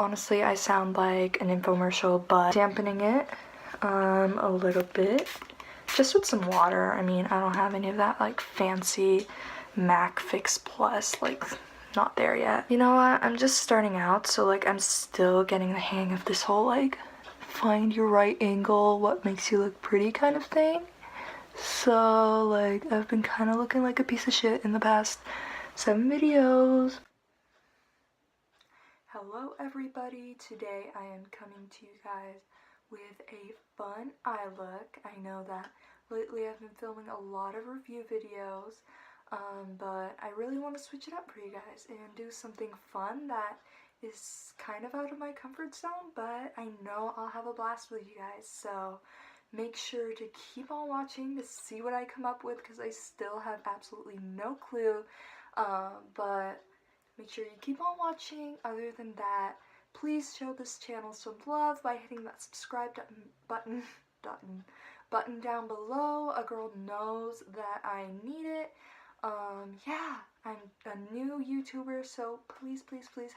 Honestly, I sound like an infomercial, but dampening it a little bit, just with some water. I mean, I don't have any of that like fancy MAC Fix Plus, like not there yet. You know what, I'm just starting out, so like I'm still getting the hang of this whole like find your right angle, what makes you look pretty kind of thing. So like I've been kind of looking like a piece of shit in the past 7 videos. Hello everybody, today I am coming to you guys with a fun eye look. I know that lately I've been filming a lot of review videos, but I really want to switch it up for you guys and do something fun that is kind of out of my comfort zone, but I know I'll have a blast with you guys, so make sure to keep on watching to see what I come up with, because I still have absolutely no clue, but make sure you keep on watching. Other than that, please show this channel some love by hitting that subscribe button down below. A girl knows that I need it. Yeah, I'm a new YouTuber, so please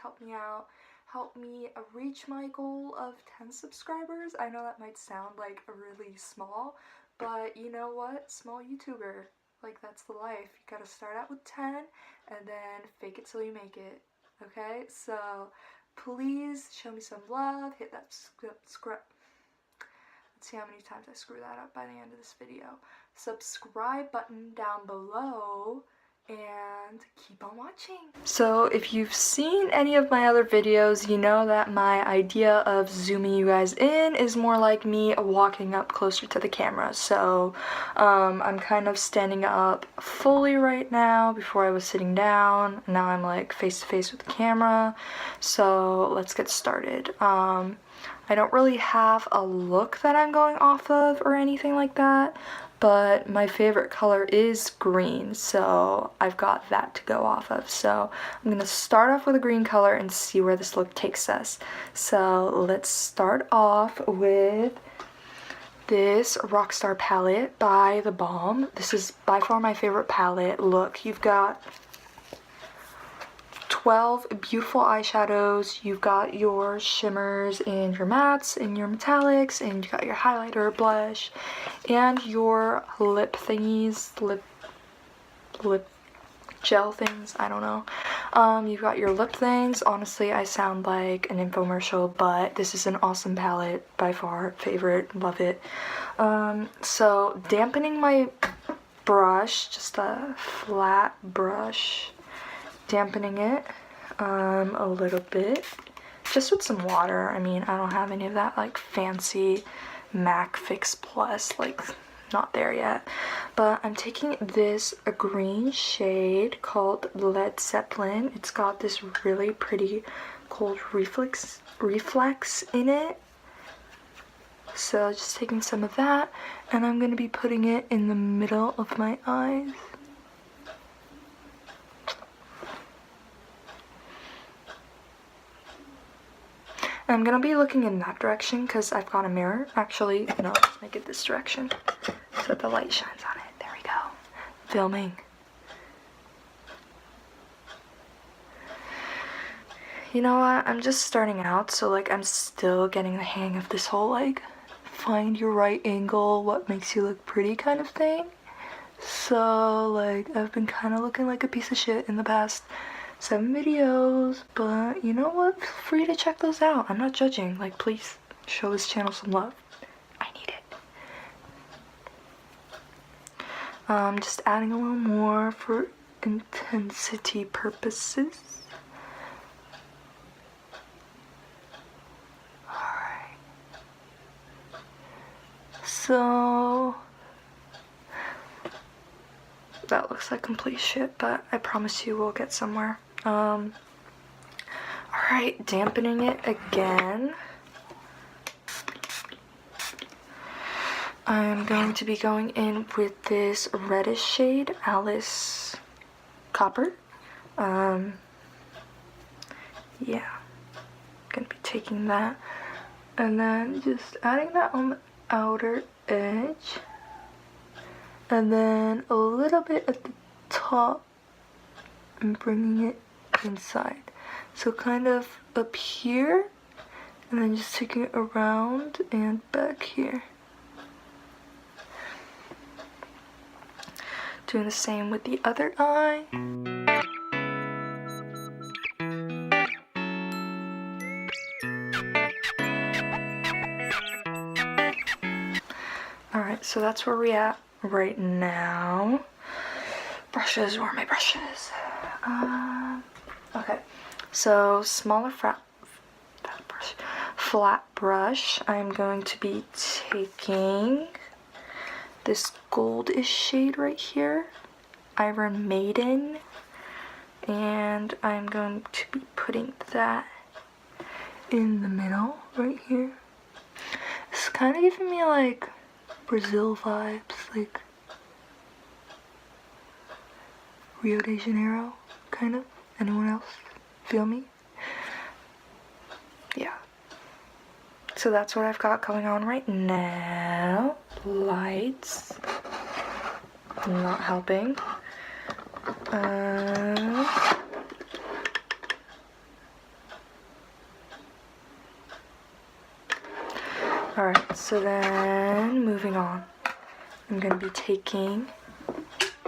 help me out. Help me reach my goal of 10 subscribers. I know that might sound like really small, but you know what? Small YouTuber. Like, that's the life. You gotta start out with 10 and then fake it till you make it. Okay? So please show me some love. Hit that subscribe. Let's see how many times I screw that up by the end of this video. Subscribe button down below and keep on watching. So if you've seen any of my other videos, you know that my idea of zooming you guys in is more like me walking up closer to the camera. So I'm kind of standing up fully right now. Before I was sitting down. Now I'm like face to face with the camera. So let's get started. I don't really have a look that I'm going off of or anything like that, but my favorite color is green, so I've got that to go off of. So I'm going to start off with a green color and see where this look takes us. So let's start off with this Rockstar palette by The Balm. This is by far my favorite palette. Look, you've got 12 beautiful eyeshadows. You've got your shimmers and your mattes and your metallics, and you got your highlighter, blush, and your lip thingies, lip gel things, I don't know. You've got your lip things. Honestly, I sound like an infomercial, but this is an awesome palette, by far favorite, love it. So dampening my brush, just a flat brush, dampening it a little bit, just with some water. I mean, I don't have any of that like fancy MAC Fix Plus, like not there yet, but I'm taking this a green shade called Led Zeppelin. It's got this really pretty cold reflex in it, so just taking some of that, and I'm going to be putting it in the middle of my eyes. I'm gonna be looking in that direction because I've got a mirror. Actually, no, let's make it this direction so that the light shines on it. There we go. Filming. You know what? I'm just starting out, so like I'm still getting the hang of this whole like find your right angle, what makes you look pretty kind of thing. So like I've been kind of looking like a piece of shit in the past 7 videos, but you know what? Feel free to check those out. I'm not judging. Like, please show this channel some love. I need it. Just adding a little more for intensity purposes. Alright. So that looks like complete shit, but I promise you we'll get somewhere. Alright, dampening it again. I'm going to be going in with this reddish shade, Alice Copper. Yeah, gonna be taking that and then just adding that on the outer edge, and then a little bit at the top and bringing it inside. So kind of up here And then just taking it around and back here. Doing the same with the other eye. Alright, so that's where we're at right now. Brushes, where are my brushes? Okay, so smaller flat brush. I'm going to be taking this goldish shade right here, Iron Maiden, and I'm going to be putting that in the middle right here. It's kind of giving me like Brazil vibes, like Rio de Janeiro, kind of. Anyone else feel me? Yeah. So that's what I've got going on right now. Lights. Not helping. Alright, so then moving on. I'm going to be taking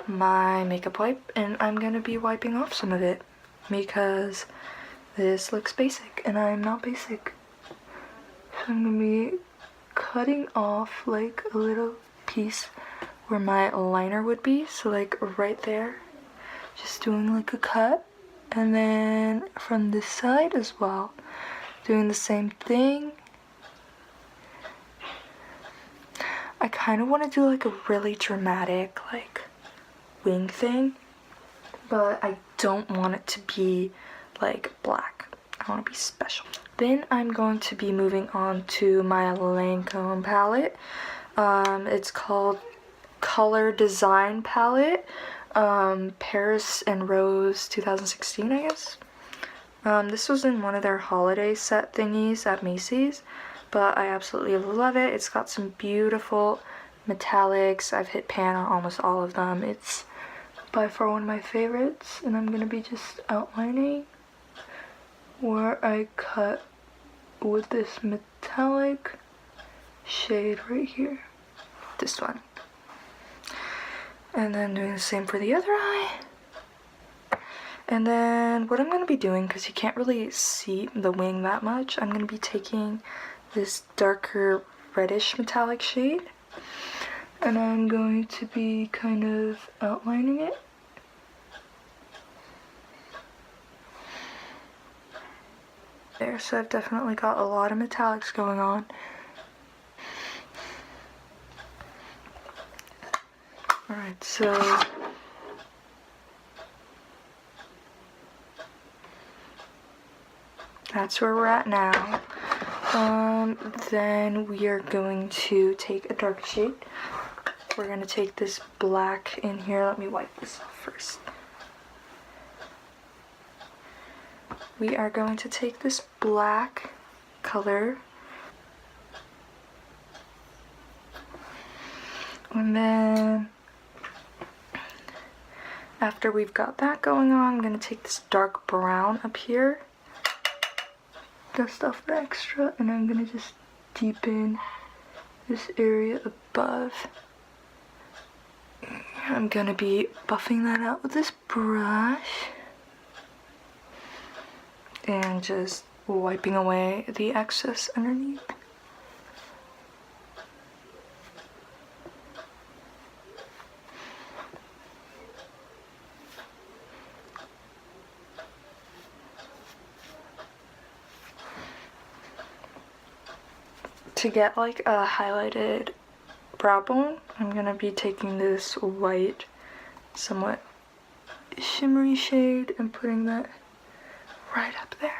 my makeup wipe and I'm going to be wiping off some of it because this looks basic and I'm not basic. So I'm going to be cutting off like a little piece where my liner would be, so like right there, just doing like a cut, and then from this side as well, doing the same thing. I kind of want to do like a really dramatic like wing thing, but I don't want it to be like black. I want to be special. Then I'm going to be moving on to my Lancome palette. It's called Color Design Palette, Paris and Rose 2016, I guess. This was in one of their holiday set thingies at Macy's, but I absolutely love it. It's got some beautiful metallics. I've hit pan on almost all of them. It's by far one of my favorites, and I'm going to be just outlining where I cut with this metallic shade right here. This one. And then doing the same for the other eye. And then what I'm going to be doing, because you can't really see the wing that much, I'm going to be taking this darker reddish metallic shade. And I'm going to be kind of outlining it. There, so I've definitely got a lot of metallics going on. Alright, so that's where we're at now. Then we are going to take a dark shade. We're going to take this black in here. Let me wipe this off first. We are going to take this black color, and then after we've got that going on, I'm going to take this dark brown up here, dust off the extra, and I'm going to just deepen this area above. I'm going to be buffing that out with this brush and just wiping away the excess underneath. To get like a highlighted brow bone, I'm gonna be taking this white, somewhat shimmery shade and putting that right up there.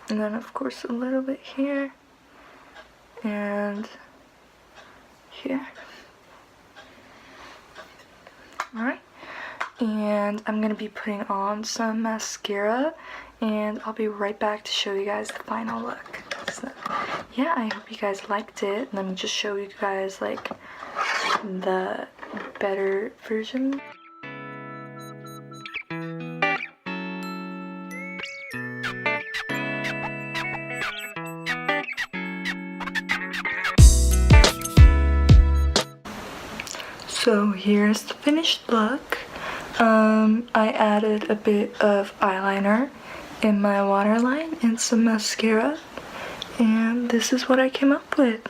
And then of course a little bit here and here. Alright, and I'm gonna be putting on some mascara and I'll be right back to show you guys the final look. So, yeah, I hope you guys liked it. Let me just show you guys like the better version. So here's the finished look. I added a bit of eyeliner in my waterline and some mascara, and this is what I came up with.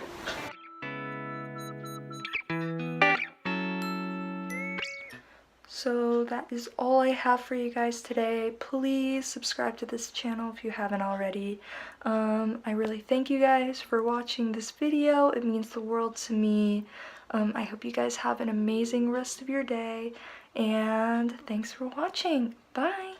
So that is all I have for you guys today. Please subscribe to this channel if you haven't already. I really thank you guys for watching this video. It means the world to me. I hope you guys have an amazing rest of your day, and thanks for watching. Bye!